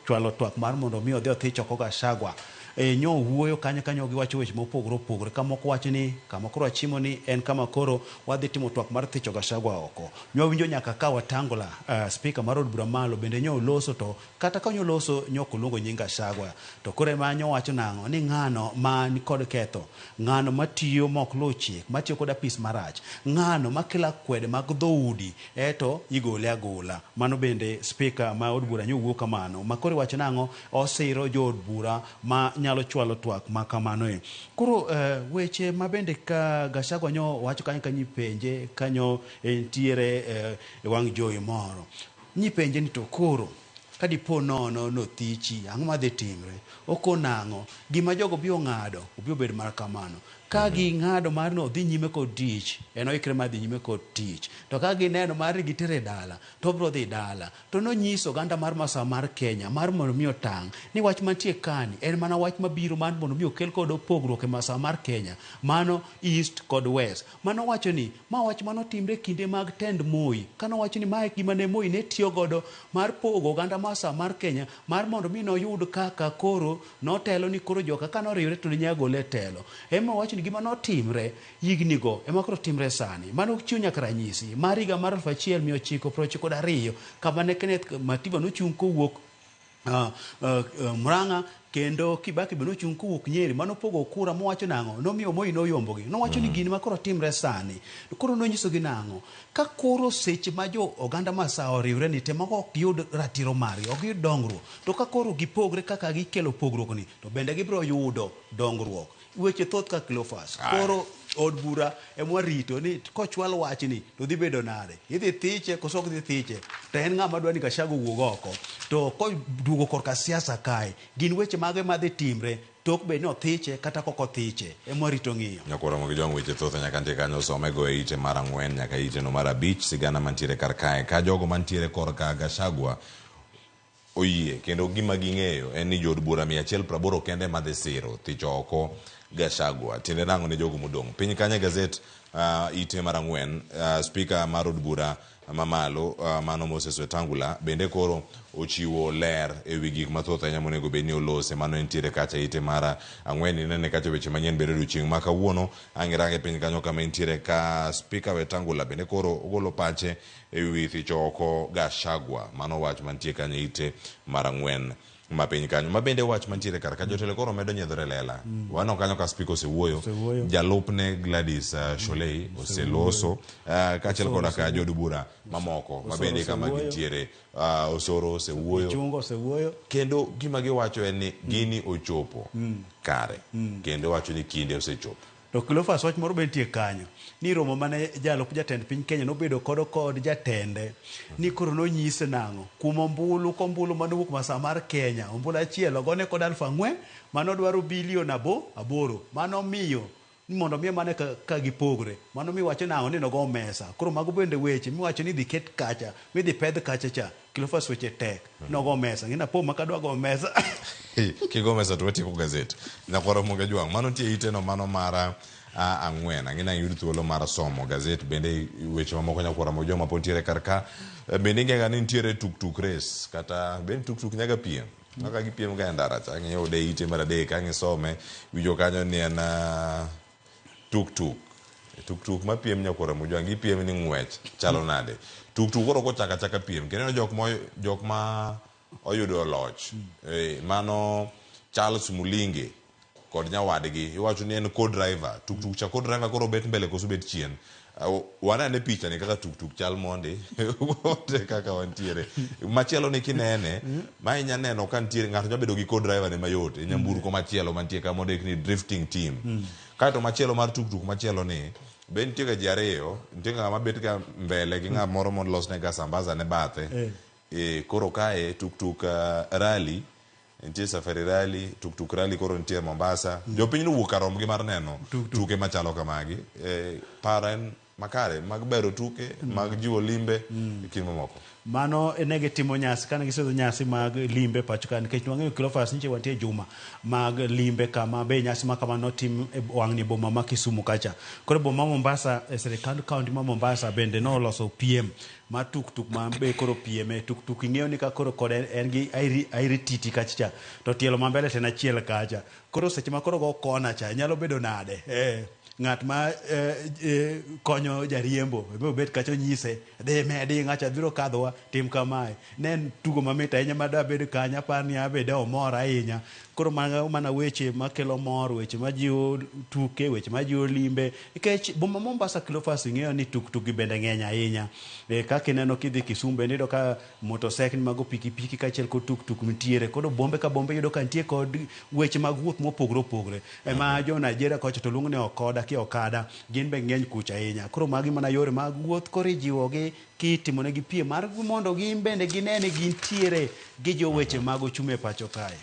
chwalo twak mar mondo mi odhi othich oko Gachagua nyo wuoyo kanyo giwacho weche mopogore opogore kamoko wacho ni kama koro achimo ni en kama koro wadhi timo twak mar thicho Gachagua oko. Nyo winjo nyaka ka Wetangula speaker mar od bura malo bende nyo loso to kata ka nyo loso nyo kolongo nying Gachagua to kore ema nyo wacho nang'o ni ng'ano ma ni kod ketho ng'ano matiyo mok luw chik matiyo kod apis marach ng'ano makela kwede mag dhoudi eto igole agola. Mano bende speaker ma od bura nyo wuo kamano ma kore wacho nang'o osiro jo od bura ma nyalo chwalo twak ma kamano koro weche mabende ka Gachagua nyo wacho kanyo nyipenje kanyo entiere e wang' jowi moro nyipenje ni to koro kadipo nono nothichi ang'o madhi timre okonang'o gima jogo biro ng'ado obiro bedo mar kamano ka gi ng'ado mar no dhi nyime kod tich en oikre mar dhi nyime kod tich to ka gineno mar gitere dala to biro dhi dala to nonyiso oganda mar Masawa mar Kenya mar mondo mi otang' ni wach mantie kani en mana wach mabiro mar mondo mi okel kod pogruok e Masawa mar Kenya mano east kod west mano wacho ni ma wach mano timre kinde mag tend Moi kano wacho ni mae gima ne Moi ne tiyo godo mar pogo oganda Masawa mar Kenya mar mondo mi noyud kaka koro notelo ni koro joka kano riwre to nyagole telo ema wacho ni gima notimre yigni go ema koro timre sani mano chiwo nyaka ranyisi mar higa mar 1992 kama ne Kenneth Matiba nochung' kowuok Murang'a kendo Kibaki beno chung' kowuok Nyeri mano pogo kura mowacho nang'o nomiyo Moi noyombogi nowacho ni gini makoro timre sani koro nonyiso gi nang'o ka koro seche ma jo oganda Masawa riwre ni tema ok yud ratiro margi ok yud dongruok to ka koro gipogre kaka gikelo pogruok ni to bende gibiro yudo dongruok weche thoth ka Cleophas koro od bura emwa rito ni kochwal wach ni to dhi bedo nade idhi thiche koso ok dhi thiche to en ng'ama dwani Gachagua wuog oko to koduogo korka siasa kae gin weche mage madhi timre tok be no thiche kata koko thiche emwa rito ng'iyo nyakoro mogi jong weche thoth nyaka ntie kanyo some go e ite mar 4 nyaka ite no mar 5 sigana mantiere kar kae ka jogo mantiere korka Gachagua oyie kendo gima ging'eyo en ni jod bura 180 kende madhi siro thicho oko Gachagua tiende nang'o ne jogo modong' piny kanye gazet ite mar ang'wen, spika mar od bura mamalo mano Moses Wetangula bende koro ochiwo ler ewi gik mathoth ahinya monego bed ni olose. Mano entiere kacha ite mar ang'wen. Inene kacha weche manyien bedo odiochieng' ma kawuono. Ang'e piny kanyo kama entiere ka spika Wetangula bende koro ogolo pache ewi thicho oko Gachagua. Mano wach mantie kanyo ite mar ang'wen ma piny kanyo. Ma bende wach mantiere kar ka jotelo koro medo nyedhore lela. Wano kanyo ka spika osewuoyo. Jalupne Gladys Sholei oseloso kachiel koda ka jod bura mamoko ma bende kama gintiere. Osoro osewuoyo. Chungo osewuoyo. Kendo gima giwacho en ni gini ochopo kare. Kendo wacho ni kinde osechopo. To Cleophas wach moro bentie kanyo ni romo mane jalup jatend piny Kenya nobedo kod jatende ni koro nonyise nang'o kuom ombulu manowuok masa mar Kenya, ombulu achiel ogone kod 4,000 mano dwaro bilion 8 mano miyo ni mondo miyo mane ka gipogre mano miwacho nang'o ni nogo mesa. Koro mago bende weche miwacho ni dhi ket kacha midhi pedh kacha cha Cleophas weche tek nogo mesa ngina po makadwa go mesa kigo mesa to watieko gazet na kwaro moga jwang mano tie iteno mano mara ang'wen. Ang'ina yud thuolo mar somo gazet bende weche mamoko nyakwara mo joma pontiere karka bende ngega ni ntiere tuk race kata ben tuk nyaga piem maka gipiem ga ndara cha ng'eyo de ite mar adek ang'e some wijo kanyo ni en tuk ma piem nyakwara mo jwang gipiem ni ng'wech chalo nade tuk koro ko chaka piem kendo jok ma oyudo loch mano Charles Mulinge kod nyawadgi iwacho ni en co-driver tuk cha co-driver koro bet mbele koso bet chien. Wana ne picha ni kaka tuk chal monde wote kaka wantiere machielo ni kinene ma inya neno ka ntiere ng'ato nyabedo gi co-driver ne mayot nyamburu ko machielo mantie ka monde ni drifting team kato machielo mar tuk machielo ni ben tiga ji ariyo ntiga ng'ama bet ka mbele gi ng'ama moro molos ne ga sambaza ne bathe koro kae tuk rally ntie safari rally tuk rally koro ntie Mombasa jopiny wuok karom gi mar neno tuke machalo kamagi paren makare mag bero tuke mag jiwo limbe kimo moko mano enege timo nyasi kana gisedo nyasi mag limbe pacho kan nikech wang'eyo Cleophas niche wantie juma mag limbe kama be nyasi makama no tim wang'ni boma ma Kisumu kacha koro boma Mombasa serikal county ma Mombasa bende no loso piem ma tuk ma be koro pieme tuk ing'eyo ni ka koro kod en gi airi titi kacha to tielo ma mbele tena chiel kacha koro seche ma koro go kona cha nyalo bedo nade ng'at ma konyo jariembo be bet kacho nyise de medi ng'acha biro kadhowa tim kamae nen tugo mamit ahinya ma da bed kanya pani abede omor ahinya koro mana weche makelo mor weche majiwo tuke weche majiwo limbe nikech boma Mombasa Cleophas ing'eyo ni tuk bende ng'eny ahinya kaka ineno kidhi Kisumu bende yudo ka motorcycle mago pikipiki kachiel kod tuk nitiere koro bombe ka bombe yudo ka nitie kod weche mag wuoth mopogore ema jo Nigeria kocha to luongo ni okada gin be ng'eny kucha ahinya koro magi mana yore mag wuoth koro ijiwogi kitimo negi piem mar mondo gin bende ginene gintiere gi joweche mag ochumi e pacho kae.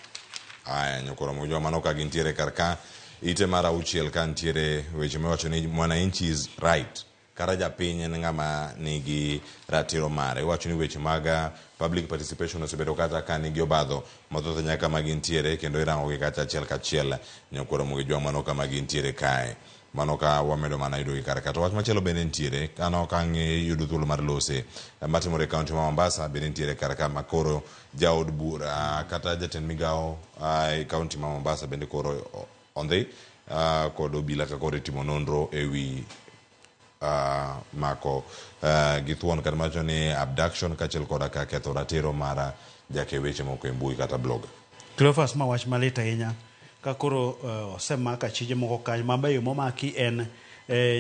Aya nyokoro mo joma no ka gintiere karka ite mar auchiel ka ntiere weche miwacho ni mwananchi is right kara japiny en ng'ama nigi ratiro mare. Iwacho ni weche mag public participation osebedo kata ka nigi obadho mathoth nyaka ma gintiere kendo irango gi kata achiel kachiel nyokoro mo joma no kama gintiere kae mano ka wamedo mana yudo gi karka. To wach machielo bende ntiere kano ka ng'e yudo thuolo mar lose matimore kaunti ma Mombasa bende ntiere karka makoro jaod bura kata jatend migawo kaunti ma Mombasa bende koro ondhi kod obila ka koro timo nonro ewi mako githuon kata macho ni abduction kachiel koda ka ketho ratiro mar jake weche moko e mbui kata blog. Cleophas ma wach malit ahinya ka koro osemaka chije moko kanyo mabeyo momaki en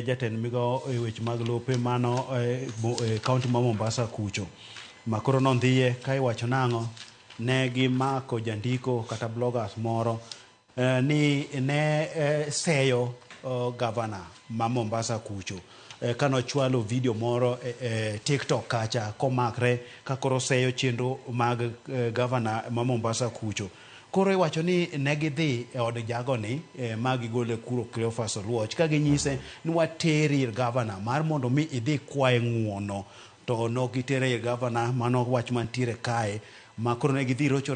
jatend migawo e weche mag lope mano kaunti ma Mombasa kucho makoro nondhiye ka iwacho nang'o ne gimako jandiko kata bloggers moro ni ne seyo gavana ma Mombasa kucho kano chwalo video moro TikTok kacha komakre ka koro seyo chenro mag gavana ma Mombasa kucho koro iwacho ni negidhi e od jagoni magigole kuro Cleophas Oluoch ka ginyise ni wateri gavana mar mondo mi idhi kwae ng'uono to no gitere gavana mano wach mantiere kae ma koro ne gidhi rocho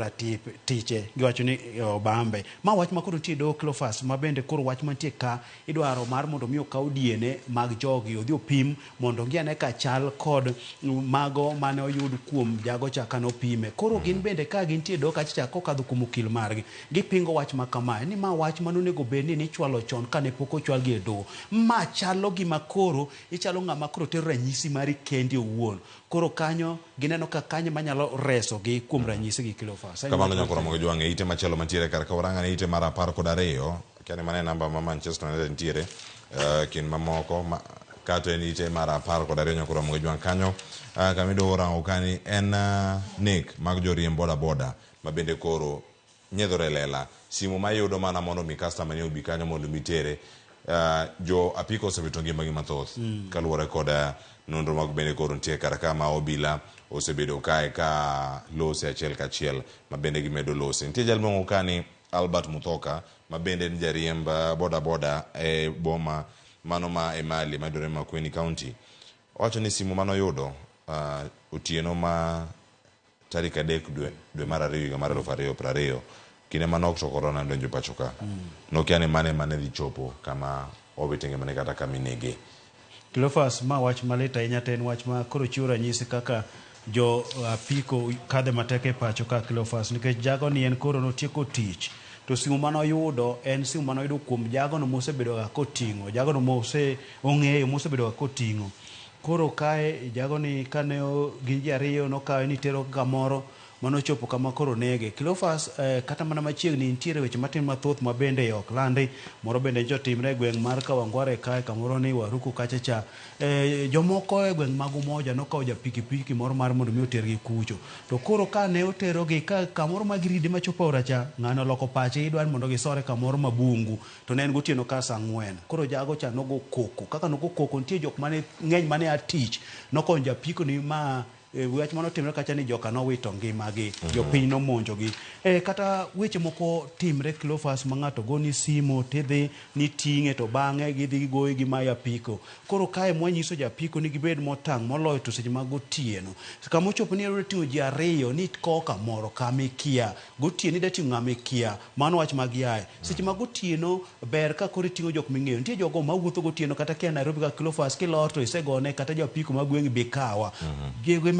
tiche giwacho ni Obambe. Ma wach ma koro nitie do Cleophas ma bende koro wach mantie ka idwaro mar mondo mi okaw diene mag jogi odhi opim mondo ngiane ka chal kod mago mane oyud kuom jago cha kano pime. Koro gin bende ka gintie do kacha kokadho kuom okil margi gipingo wach ma kama ni ma wach manonego bedni ni chwalo chon kane pok ochwal gi e do. Ma chalo gima koro ichalo ng'ama koro tero ranyisi mari kendi owuon. Koro kanyo gineno ka kanyo manyalo reso gi kuom ranyisi gi Cleophas. Kamano nyakoro mo jwange ite machielo mantiere kar ka oranga ni ite mar 12 kane mane namba ma Manchester United ntiere kin mamoko kato en ite mar 12 nyakoro mo jwang kanyo kamido orango kani en Nick mag joriem boda ma bende koro nyedhore lela simu mayudo mana mondo mi customer ne obi kanyo mondo mitere jo apiko osebito ngimagi mathoth kaluwore kod nonro mag bende koro nitie kar ka ma obila osebedo kae ka lose achiel kachiel ma bende gimedo lose. Nitie jal mong'o kani Albert Muthoka ma bende ni jariemb boda e boma mano ma Emali madore ma Kweni County. Wacho ni simu manoyudo otieno ma tarik 3 dwe mar 2 higa mar 2020 kine manok to corona ndonjo pacho ka nokiane mane dhi chopo kama obetenge mane kata kaminege. Cleophas ma wach malita ahinya ten wach ma koro chiwo ranyisi kaka jo apiko kadhe mateke pacho ka Cleophas nikech jago ni en koro notieko tich to simu manoyudo en simu manoyudo kuom jago no mosebedo ga koting'o jago no ong'eyo mosebedo ga koting'o. Koro kae jago ni kane gi jariyo nokawe ni tero kamoro manochopo kama koro nege. Cleophas kata mana machiegni nitiere weche matin mathoth ma bende ok landi moro bende jotimre gweng' mar Kawangware kae kamoro ni Waruku kachacha jomoko e gweng' mag Umoja nokawo ja pikipiki moro mar mondo mi otergi kucho to koro ka ne oterogi ka kamoro magiride machopo oracha ng'ano loko pache idwar mondo gisore kamoro mabungu to ne en gotieno ka saa 4 koro jago cha nogo koko kaka nogo koko nitie jok mane ng'eny mane atich nokonyo ja piko ni ma wach mano timre kacha ni joka nowito ngimagi jopiny nomonjogi kata weche moko timre Cleophas ma ng'ato goni simo tidhi ni ting'e to bang'e gidhi gigoyi gi maya piko. Koro kae mwanyiso japiko ni gibed motang' moloyo to seche mag gotieno kama ochopo ni ero ting'o ji ariyo ni koka moro kamikia gotieno ida ting'o ng'amikia mano wach mag yaye seche mag gotieno ber ka koro ting'o jok ming'eyo nitie jogo mawuotho gotieno kata kia Nairobi ka Cleophas kilor to isegone kata japiko magweng'i bikawa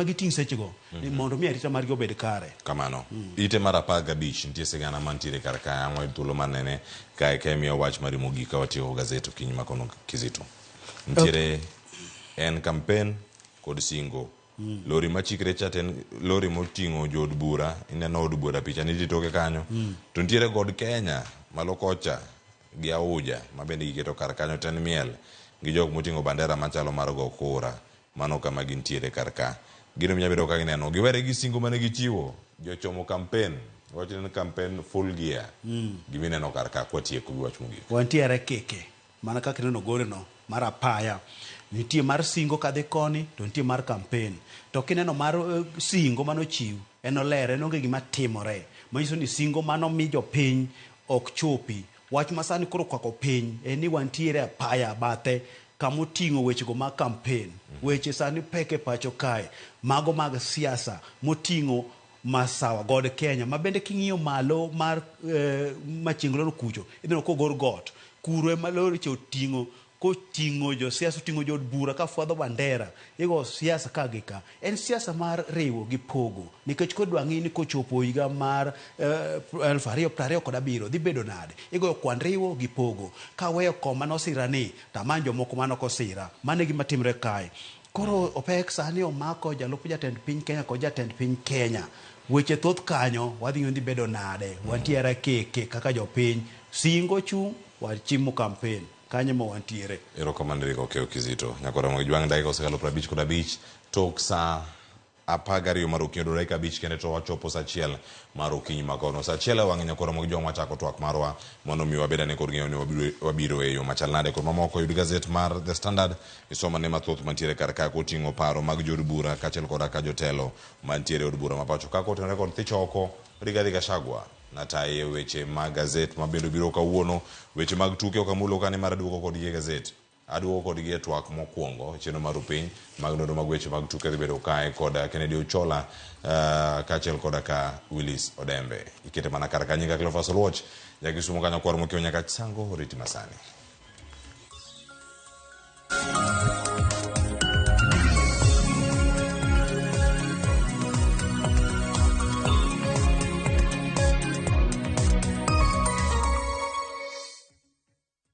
giting' sechego mondo mi arita margi obed kare kamano. Ite mar 15 nitie sigana mantiere kar ka amwe thuolo manene kae kemiyo wach mari mogika watiyo gazeto kiny makono Kizito ntiere en campaign kod singo lori machikre chaten lori moting'o jod bura ineno od bura picha ni toke kanyo to ntiere god Kenya malokocha gi Auja ma bende giketo kar kanyo ten miel gi jok moting'o bandera machalo mar go kura mano kama gintiere kar ka gino mnyabedo ka gineno giwere gi singo mane gichiwo jochomo campaign wacho ni campaign full gear gimineno kar ka kwatieko gi wach mogik wantiere keke mana kaka neno goreno mar apaya nitie mar singo kadhi koni to nitie mar campaign to kineno mar singo manochiw en olere nonge gima timore manyiso ni singo mano mi jopiny ok chopi wach masani koro kwako piny en ni wantiere apaya bathe kamoting'o wechego mag campaign weche sani peke pacho kae mago mag siasa moting'o masawa god Kenya ma bende king'iyo malo mar machinglo kucho idhino kogor got kuro ema lori che oting'o koting'o jo siasa oting'o jod bura ka fwadho bandera igo siasa ka gika en siasa mar riwo gi pogo nikech kodwa ng'i ni kochopo higa mar 2027 dhi bedo nade igo kwan riwo gi pogo ka weyo koma nosirani tamanjo moko manoko sira mane gima timre kae. Koro opek sani omako jalup jatend piny Kenya kod jatend piny Kenya weche thoth kanyo wadhi dhi bedo nade wantiere keke kaka jopiny singo chung wachimo campaign kanyo mo wantiere. Erokamano Keo Kizito nyakoro mo jwang dakika osekalo 55 tok saa 12 mar okinyi dakika 5 kende to wachopo saa 1 mar okinyi makono saa 1 wang'e nyakoro mo jwang wachako twak marwa mondo mi wabedane kod ng'eyo ni wabiro e yo machal nade kod mamoko yud gazet mar The Standard isoma ne mathoth mantiere kar ka koting'o paro mag jod bura kaachiel kod ka jotelo mantiere od bura mapacho ka kotenore kod thichoko Rigathi Gachagua nataye weche mag gazet mabendo biro kawuono weche mag tuke okamulo kane mar duoko kod gazet aduo kod gi twak mokwongo cheno marupiny mag nono magweche mag tuke bedo kae kod Kennedy Ochola kaachiel koda ka Willis Odembe ikete mana kar kanyinga Cleophas Oluoch Jakisumo kanyo kwar mokio nyaka sango riti masani.